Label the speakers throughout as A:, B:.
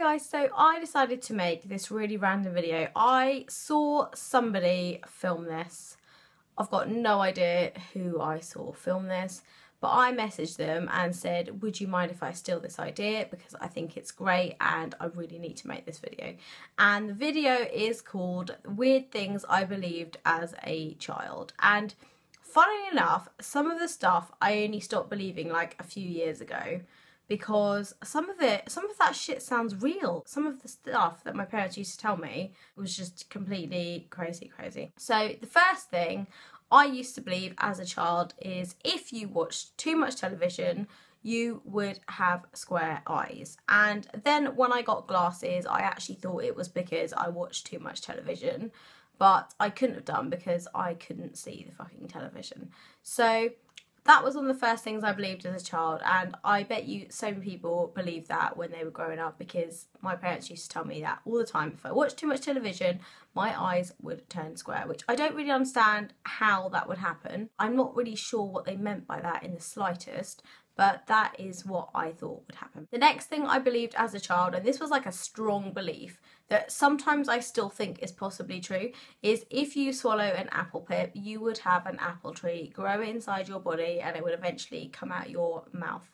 A: guys, so I decided to make this really random video. I saw somebody film this. I've got no idea who I saw film this, but I messaged them and said, would you mind if I steal this idea, because I think it's great and I really need to make this video. And the video is called Weird Things I Believed as a Child. And funnily enough, some of the stuff I only stopped believing like a few years ago, because some of that shit sounds real. Some of the stuff that my parents used to tell me was just completely crazy. So the first thing I used to believe as a child is if you watched too much television, you would have square eyes. And then when I got glasses, I actually thought it was because I watched too much television, but I couldn't have done because I couldn't see the fucking television. So that was one of the first things I believed as a child, and I bet you so many people believed that when they were growing up, because my parents used to tell me that all the time. If I watched too much television, my eyes would turn square, which I don't really understand how that would happen. I'm not really sure what they meant by that in the slightest, but that is what I thought would happen. The next thing I believed as a child, and this was like a strong belief that sometimes I still think is possibly true, is if you swallow an apple pip, you would have an apple tree grow inside your body and it would eventually come out your mouth.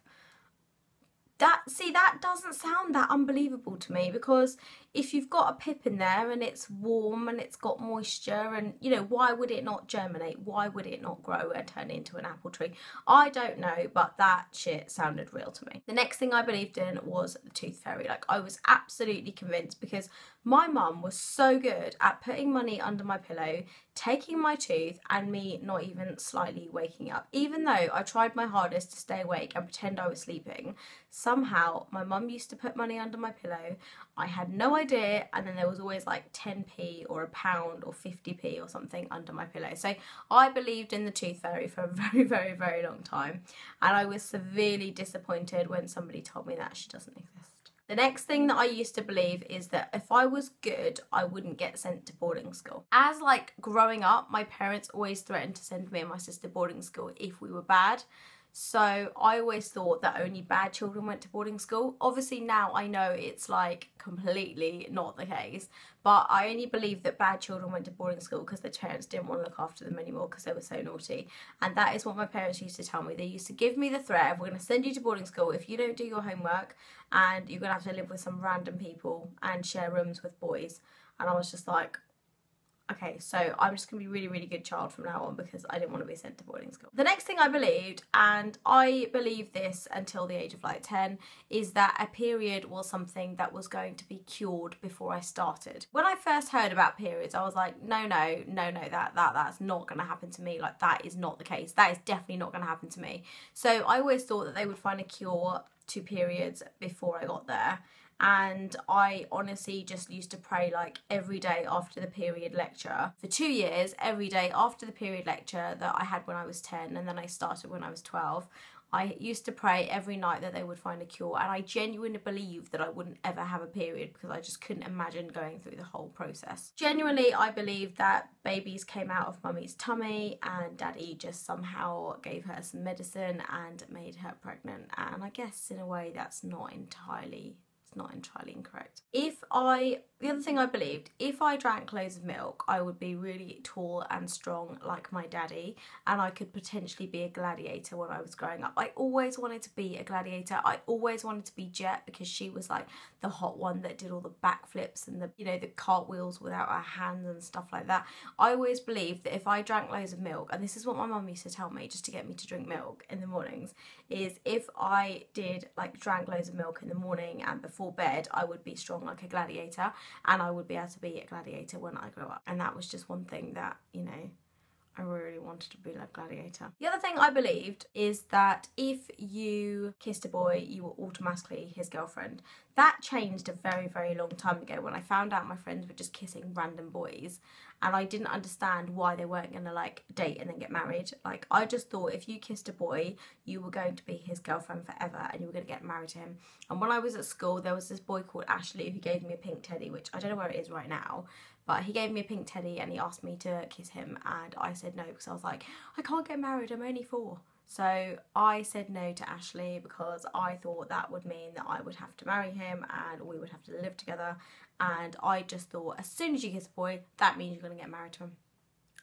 A: That doesn't sound that unbelievable to me, because if you've got a pip in there and it's warm and it's got moisture, and you know, why would it not germinate? Why would it not grow and turn into an apple tree? I don't know, but that shit sounded real to me. The next thing I believed in was the tooth fairy. Like, I was absolutely convinced, because my mum was so good at putting money under my pillow, taking my tooth, and me not even slightly waking up. Even though I tried my hardest to stay awake and pretend I was sleeping, somehow my mum used to put money under my pillow. I had no idea, and then there was always like 10p or a pound or 50p or something under my pillow. So I believed in the tooth fairy for a very long time, and I was severely disappointed when somebody told me that she doesn't exist. The next thing that I used to believe is that if I was good, I wouldn't get sent to boarding school. As like growing up, my parents always threatened to send me and my sister to boarding school if we were bad. So I always thought that only bad children went to boarding school. Obviously now I know it's like completely not the case, but I only believed that bad children went to boarding school because their parents didn't want to look after them anymore because they were so naughty. And that is what my parents used to tell me. They used to give me the threat of, we're going to send you to boarding school if you don't do your homework, and you're going to have to live with some random people and share rooms with boys. And I was just like, okay, so I'm just going to be a really good child from now on, because I didn't want to be sent to boarding school. The next thing I believed, and I believed this until the age of like 10, is that a period was something that was going to be cured before I started. When I first heard about periods, I was like, no, that's not going to happen to me. Like, that is not the case. That is definitely not going to happen to me. So I always thought that they would find a cure to periods before I got there. And I honestly just used to pray like every day after the period lecture. For 2 years, every day after the period lecture that I had when I was 10, and then I started when I was 12, I used to pray every night that they would find a cure. And I genuinely believed that I wouldn't ever have a period, because I just couldn't imagine going through the whole process. Genuinely, I believed that babies came out of mummy's tummy and daddy just somehow gave her some medicine and made her pregnant. And I guess in a way that's not entirely incorrect. The other thing I believed, if I drank loads of milk, I would be really tall and strong like my daddy, and I could potentially be a gladiator when I was growing up. I always wanted to be a gladiator. I always wanted to be Jet, because she was like the hot one that did all the backflips and the, you know, the cartwheels without her hands and stuff like that. I always believed that if I drank loads of milk, and this is what my mum used to tell me just to get me to drink milk in the mornings, is if I drank loads of milk in the morning and before bed, I would be strong like a gladiator, and I would be able to be a gladiator when I grow up. And that was just one thing that, you know, I really wanted to be like Gladiator. The other thing I believed is that if you kissed a boy, you were automatically his girlfriend. That changed a very long time ago when I found out my friends were just kissing random boys, and I didn't understand why they weren't gonna like date and then get married. Like, I just thought if you kissed a boy, you were going to be his girlfriend forever and you were gonna get married to him. And when I was at school, there was this boy called Ashley who gave me a pink teddy, which I don't know where it is right now, but he gave me a pink teddy and he asked me to kiss him, and I said no because I was like, I can't get married, I'm only 4. So I said no to Ashley because I thought that would mean that I would have to marry him and we would have to live together. And I just thought as soon as you kiss a boy, that means you're going to get married to him.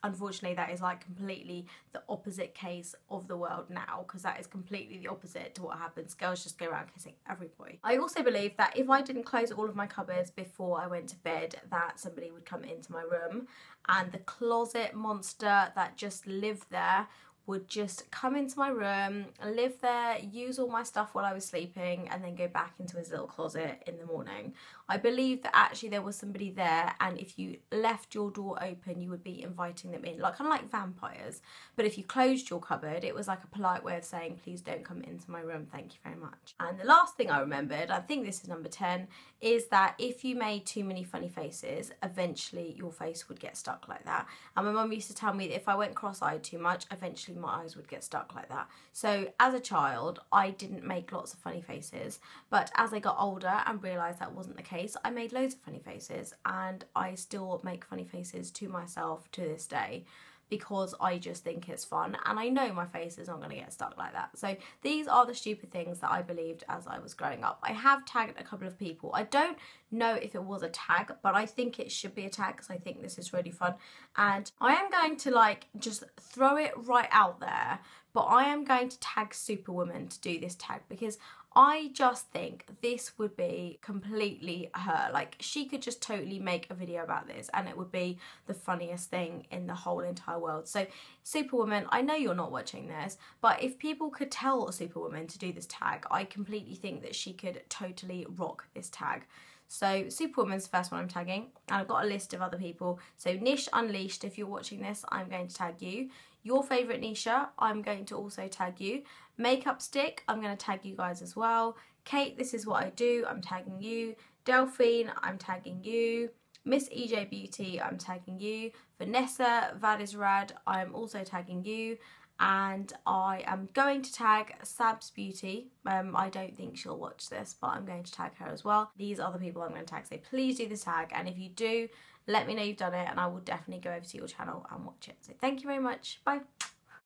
A: Unfortunately, that is like completely the opposite case of the world now, because that is completely the opposite to what happens. Girls just go around kissing every boy. I also believe that if I didn't close all of my cupboards before I went to bed, that somebody would come into my room and the closet monster that just lived there would just come into my room, live there, use all my stuff while I was sleeping, and then go back into his little closet in the morning. I believe that actually there was somebody there, and if you left your door open, you would be inviting them in, like kind of like vampires. But if you closed your cupboard, it was like a polite way of saying, please don't come into my room, thank you very much. And the last thing I remembered, I think this is number 10, is that if you made too many funny faces, eventually your face would get stuck like that. And my mum used to tell me that if I went cross-eyed too much, eventually my eyes would get stuck like that. So as a child, I didn't make lots of funny faces, but as I got older and realised that wasn't the case, I made loads of funny faces, and I still make funny faces to myself to this day, because I just think it's fun and I know my face is not going to get stuck like that. So these are the stupid things that I believed as I was growing up. I have tagged a couple of people. I don't know if it was a tag, but I think it should be a tag because I think this is really fun. And I am going to like just throw it right out there, but I am going to tag Superwoman to do this tag because I just think this would be completely her. Like, she could just totally make a video about this and it would be the funniest thing in the whole entire world. So Superwoman, I know you're not watching this, but if people could tell Superwoman to do this tag, I completely think that she could totally rock this tag. So Superwoman's the first one I'm tagging, and I've got a list of other people. So Nish Unleashed, if you're watching this, I'm going to tag you. Your favourite Nisha, I'm going to also tag you. Makeup Stick, I'm going to tag you guys as well. Kate, This Is What I Do, I'm tagging you. Delphine, I'm tagging you. Miss EJ Beauty, I'm tagging you. Vanessa, That Is Rad, I'm also tagging you. And I am going to tag Sabs Beauty. I don't think she'll watch this, but I'm going to tag her as well. These are the people I'm going to tag, so please do this tag, and if you do, let me know you've done it and I will definitely go over to your channel and watch it. So thank you very much. Bye.